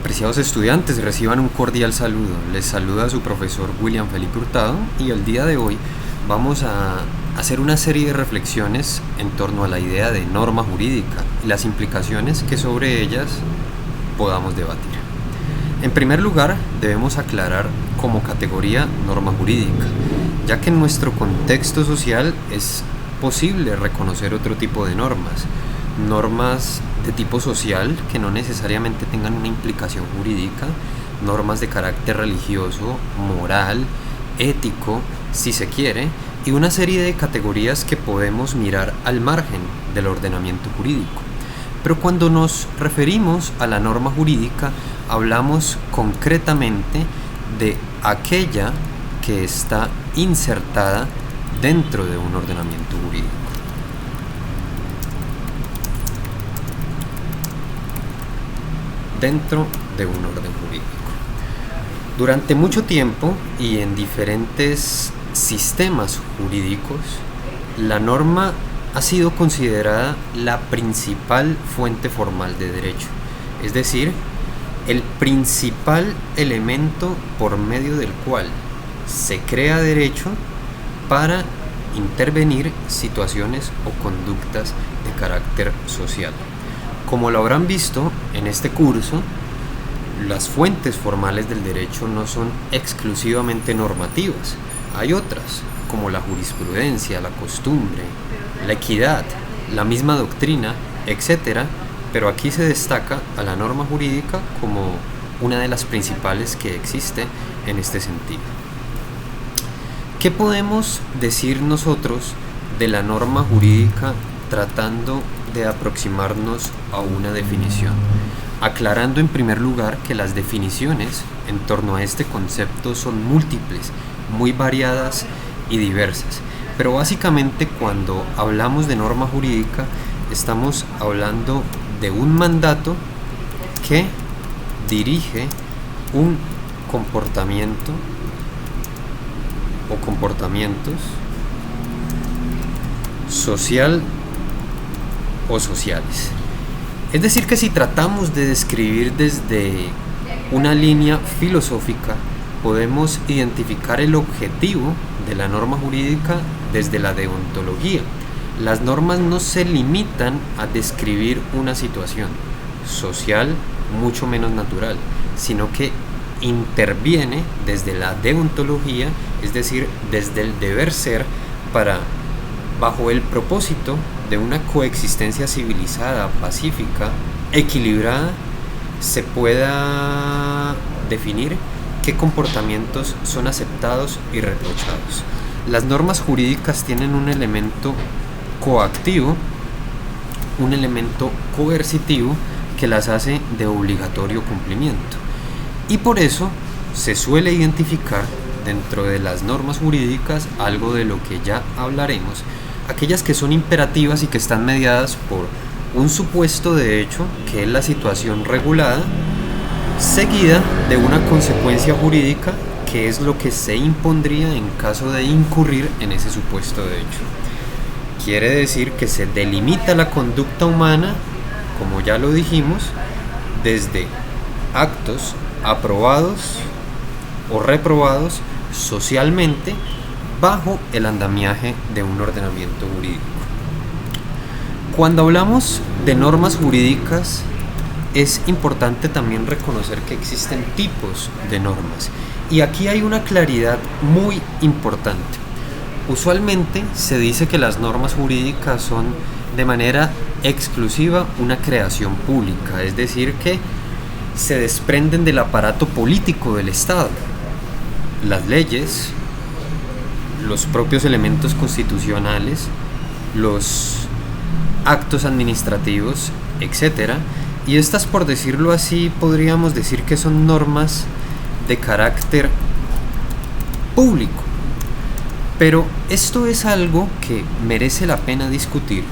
Apreciados estudiantes, reciban un cordial saludo. Les saluda su profesor William Felipe Hurtado y el día de hoy vamos a hacer una serie de reflexiones en torno a la idea de norma jurídica y las implicaciones que sobre ellas podamos debatir. En primer lugar, debemos aclarar como categoría norma jurídica, ya que en nuestro contexto social es posible reconocer otro tipo de normas de tipo social que no necesariamente tengan una implicación jurídica, normas de carácter religioso, moral, ético, si se quiere, y una serie de categorías que podemos mirar al margen del ordenamiento jurídico. Pero cuando nos referimos a la norma jurídica, hablamos concretamente de aquella que está insertada dentro de un ordenamiento jurídico. Dentro de un orden jurídico. Durante mucho tiempo y en diferentes sistemas jurídicos, la norma ha sido considerada la principal fuente formal de derecho, es decir, el principal elemento por medio del cual se crea derecho para intervenir situaciones o conductas de carácter social. Como lo habrán visto en este curso, las fuentes formales del derecho no son exclusivamente normativas. Hay otras, como la jurisprudencia, la costumbre, la equidad, la misma doctrina, etc. Pero aquí se destaca a la norma jurídica como una de las principales que existe en este sentido. ¿Qué podemos decir nosotros de la norma jurídica tratando de aproximarnos a una definición? Aclarando en primer lugar que las definiciones en torno a este concepto son múltiples, muy variadas y diversas. Pero básicamente cuando hablamos de norma jurídica estamos hablando de un mandato que dirige un comportamiento o comportamientos social o sociales. Es decir, que si tratamos de describir desde una línea filosófica, podemos identificar el objetivo de la norma jurídica desde la deontología. Las normas no se limitan a describir una situación social, mucho menos natural, sino que interviene desde la deontología, es decir, desde el deber ser, para, bajo el propósito de una coexistencia civilizada, pacífica, equilibrada, se pueda definir qué comportamientos son aceptados y reprochados. Las normas jurídicas tienen un elemento coactivo, un elemento coercitivo que las hace de obligatorio cumplimiento. Y por eso se suele identificar dentro de las normas jurídicas algo de lo que ya hablaremos, aquellas que son imperativas y que están mediadas por un supuesto de hecho, que es la situación regulada, seguida de una consecuencia jurídica, que es lo que se impondría en caso de incurrir en ese supuesto de hecho. Quiere decir que se delimita la conducta humana, como ya lo dijimos, desde actos aprobados o reprobados socialmente bajo el andamiaje de un ordenamiento jurídico. Cuando hablamos de normas jurídicas, es importante también reconocer que existen tipos de normas, y aquí hay una claridad muy importante. Usualmente se dice que las normas jurídicas son de manera exclusiva una creación pública, es decir, que se desprenden del aparato político del Estado. Las leyes, los propios elementos constitucionales, los actos administrativos, etc. Y estas, por decirlo así, podríamos decir que son normas de carácter público. Pero esto es algo que merece la pena discutir,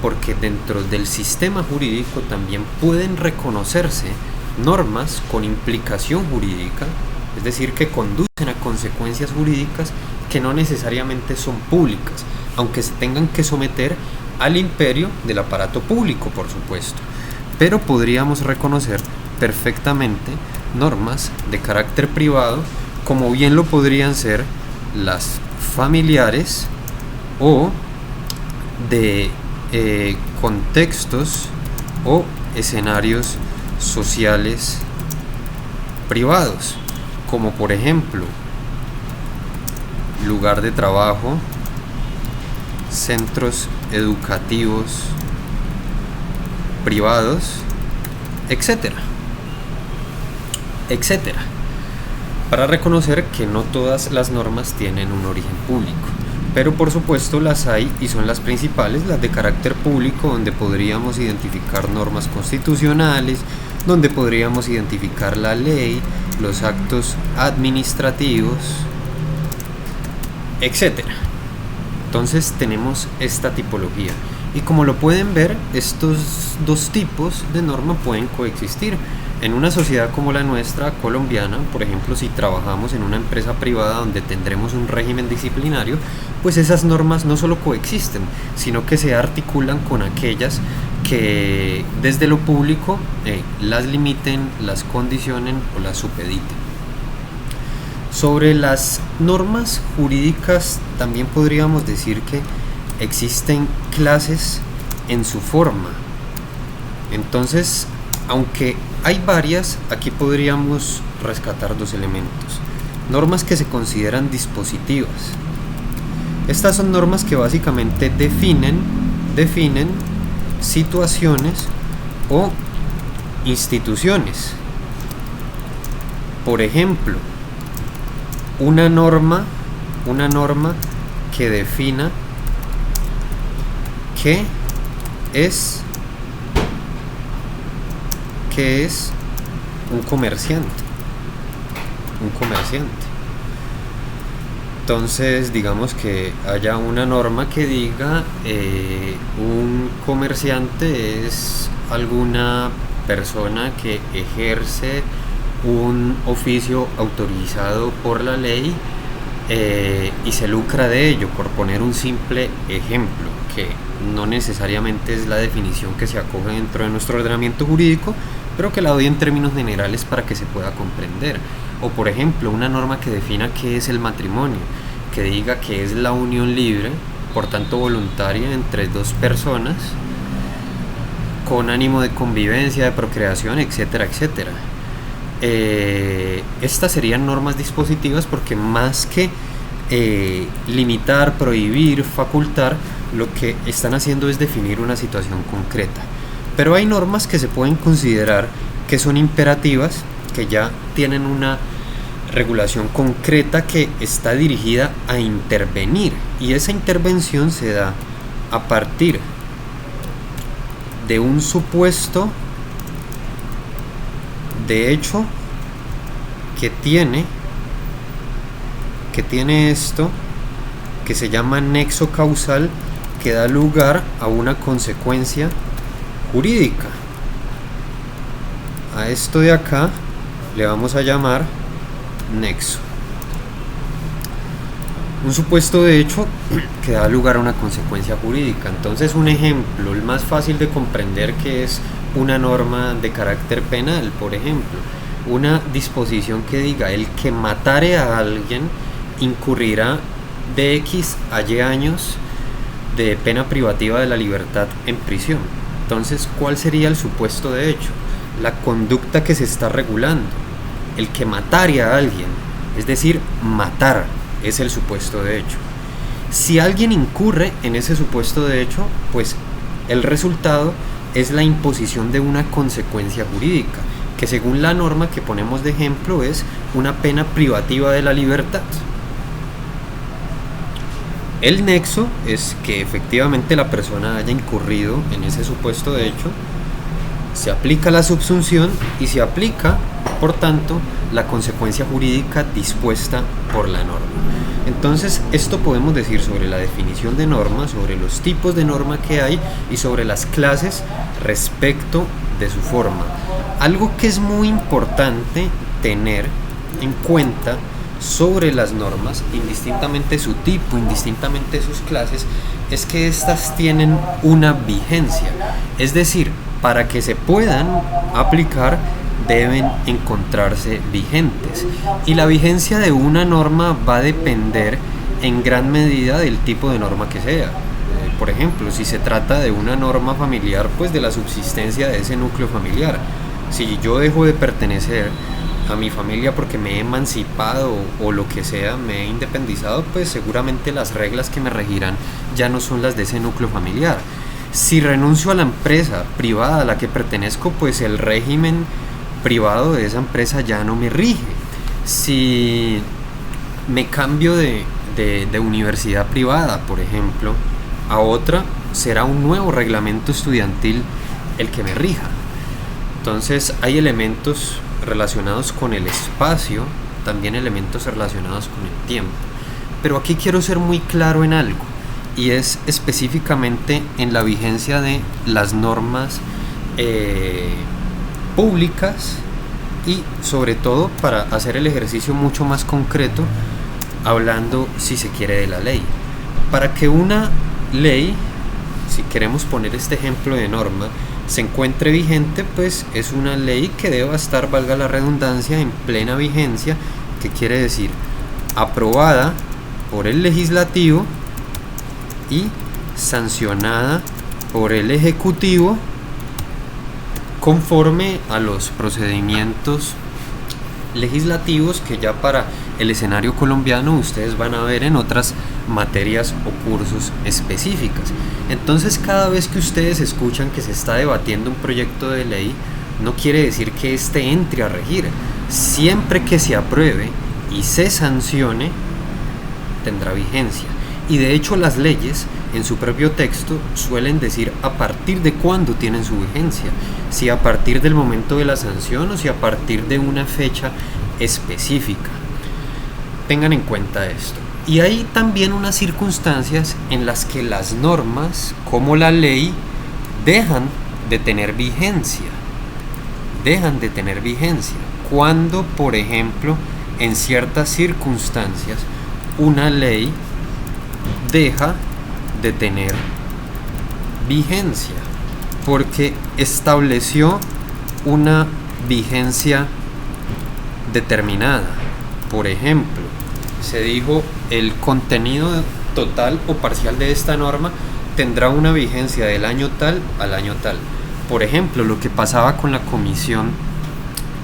porque dentro del sistema jurídico también pueden reconocerse normas con implicación jurídica, es decir, que conducen a consecuencias jurídicas que no necesariamente son públicas, aunque se tengan que someter al imperio del aparato público, por supuesto. pero podríamos reconocer perfectamente normas de carácter privado, como bien lo podrían ser las familiares o de contextos o escenarios sociales privados, como por ejemplo lugar de trabajo, centros educativos privados, etcétera, etcétera, para reconocer que no todas las normas tienen un origen público, pero por supuesto las hay y son las principales, las de carácter público, donde podríamos identificar normas constitucionales, donde podríamos identificar la ley, los actos administrativos, etcétera. Entonces tenemos esta tipología y como lo pueden ver, estos dos tipos de norma pueden coexistir. En una sociedad como la nuestra, colombiana, por ejemplo, si trabajamos en una empresa privada donde tendremos un régimen disciplinario, pues esas normas no solo coexisten, sino que se articulan con aquellas que desde lo público las limiten, las condicionen o las supediten. Sobre las normas jurídicas también podríamos decir que existen clases en su forma. Entonces, aunque hay varias, aquí podríamos rescatar dos elementos. Normas que se consideran dispositivas. Estas son normas que básicamente definen situaciones o instituciones. Por ejemplo, una norma que defina qué es un comerciante. Entonces, digamos que haya una norma que diga un comerciante es alguna persona que ejerce un oficio autorizado por la ley y se lucra de ello, por poner un simple ejemplo, que no necesariamente es la definición que se acoge dentro de nuestro ordenamiento jurídico, pero que la doy en términos generales para que se pueda comprender. O por ejemplo, una norma que defina qué es el matrimonio, que diga que es la unión libre, por tanto voluntaria, entre dos personas, con ánimo de convivencia, de procreación, etcétera, etcétera. Estas serían normas dispositivas porque más que limitar, prohibir, facultar, lo que están haciendo es definir una situación concreta. Pero hay normas que se pueden considerar que son imperativas, que ya tienen una regulación concreta que está dirigida a intervenir, y esa intervención se da a partir de un supuesto de hecho que tiene esto que se llama nexo causal, que da lugar a una consecuencia jurídica. A esto de acá le vamos a llamar nexo. Un supuesto de hecho que da lugar a una consecuencia jurídica. Entonces, un ejemplo, el más fácil de comprender, que es una norma de carácter penal, por ejemplo, una disposición que diga el que matare a alguien incurrirá de X a Y años de pena privativa de la libertad en prisión. Entonces, ¿cuál sería el supuesto de hecho? La conducta que se está regulando, el que matare a alguien, es decir, matar es el supuesto de hecho. Si alguien incurre en ese supuesto de hecho, pues el resultado es la imposición de una consecuencia jurídica, que según la norma que ponemos de ejemplo es una pena privativa de la libertad. El nexo es que efectivamente la persona haya incurrido en ese supuesto de hecho, se aplica la subsunción y se aplica, por tanto, la consecuencia jurídica dispuesta por la norma. Entonces, esto podemos decir sobre la definición de norma, sobre los tipos de norma que hay y sobre las clases respecto de su forma. Algo que es muy importante tener en cuenta sobre las normas, indistintamente su tipo, indistintamente sus clases, es que éstas tienen una vigencia. Es decir, para que se puedan aplicar deben encontrarse vigentes. Y la vigencia de una norma va a depender en gran medida del tipo de norma que sea. Por ejemplo, si se trata de una norma familiar, pues de la subsistencia de ese núcleo familiar. Si yo dejo de pertenecer a mi familia porque me he emancipado o lo que sea, me he independizado, pues seguramente las reglas que me regirán ya no son las de ese núcleo familiar. Si renuncio a la empresa privada a la que pertenezco, pues el régimen privado de esa empresa ya no me rige. Si me cambio de universidad privada, por ejemplo, a otra, será un nuevo reglamento estudiantil el que me rija. Entonces hay elementos relacionados con el espacio, también elementos relacionados con el tiempo. Pero aquí quiero ser muy claro en algo, y es específicamente en la vigencia de las normas públicas, y sobre todo para hacer el ejercicio mucho más concreto, hablando, si se quiere, de la ley. Para que una ley, si queremos poner este ejemplo de norma, se encuentre vigente, pues es una ley que deba estar, valga la redundancia, en plena vigencia, que quiere decir aprobada por el legislativo y sancionada por el ejecutivo conforme a los procedimientos legislativos que ya para el escenario colombiano ustedes van a ver en otras materias o cursos específicas. Entonces, cada vez que ustedes escuchan que se está debatiendo un proyecto de ley, no quiere decir que éste entre a regir. Siempre que se apruebe y se sancione, tendrá vigencia. Y de hecho las leyes en su propio texto suelen decir a partir de cuándo tienen su vigencia, si a partir del momento de la sanción o si a partir de una fecha específica. Tengan en cuenta esto. Y hay también unas circunstancias en las que las normas, como la ley, dejan de tener vigencia. Cuando, por ejemplo, en ciertas circunstancias, una ley deja de tener vigencia porque estableció una vigencia determinada. Por ejemplo, se dijo el contenido total o parcial de esta norma tendrá una vigencia del año tal al año tal. Por ejemplo, lo que pasaba con la Comisión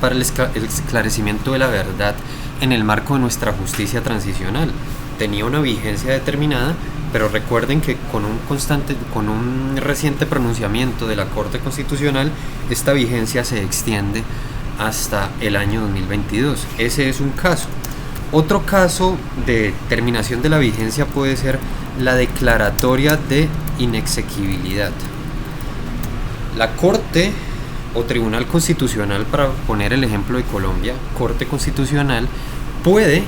para el Esclarecimiento de la Verdad en el marco de nuestra justicia transicional. Tenía una vigencia determinada, pero recuerden que con un reciente pronunciamiento de la Corte Constitucional, esta vigencia se extiende hasta el año 2022. Ese es un caso. Otro caso de terminación de la vigencia puede ser la declaratoria de inexequibilidad. La Corte o Tribunal Constitucional, para poner el ejemplo de Colombia, Corte Constitucional, puede,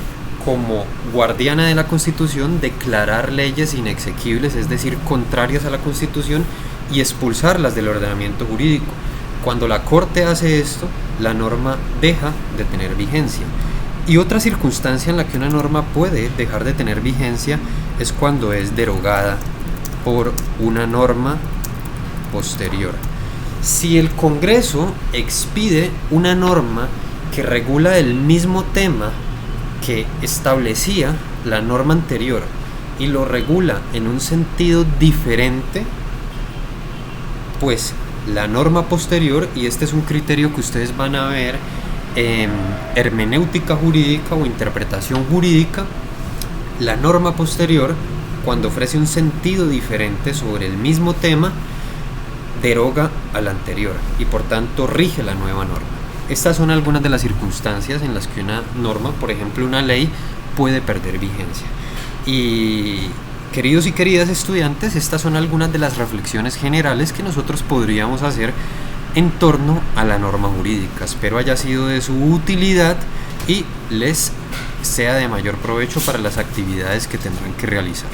como guardiana de la Constitución, declarar leyes inexequibles, es decir, contrarias a la Constitución, y expulsarlas del ordenamiento jurídico. Cuando la Corte hace esto, la norma deja de tener vigencia. Y otra circunstancia en la que una norma puede dejar de tener vigencia es cuando es derogada por una norma posterior. Si el Congreso expide una norma que regula el mismo tema que establecía la norma anterior y lo regula en un sentido diferente, pues la norma posterior, y este es un criterio que ustedes van a ver en hermenéutica jurídica o interpretación jurídica, la norma posterior, cuando ofrece un sentido diferente sobre el mismo tema, deroga a la anterior y por tanto rige la nueva norma. Estas son algunas de las circunstancias en las que una norma, por ejemplo una ley, puede perder vigencia. Y queridos y queridas estudiantes, estas son algunas de las reflexiones generales que nosotros podríamos hacer en torno a la norma jurídica. Espero haya sido de su utilidad y les sea de mayor provecho para las actividades que tendrán que realizar.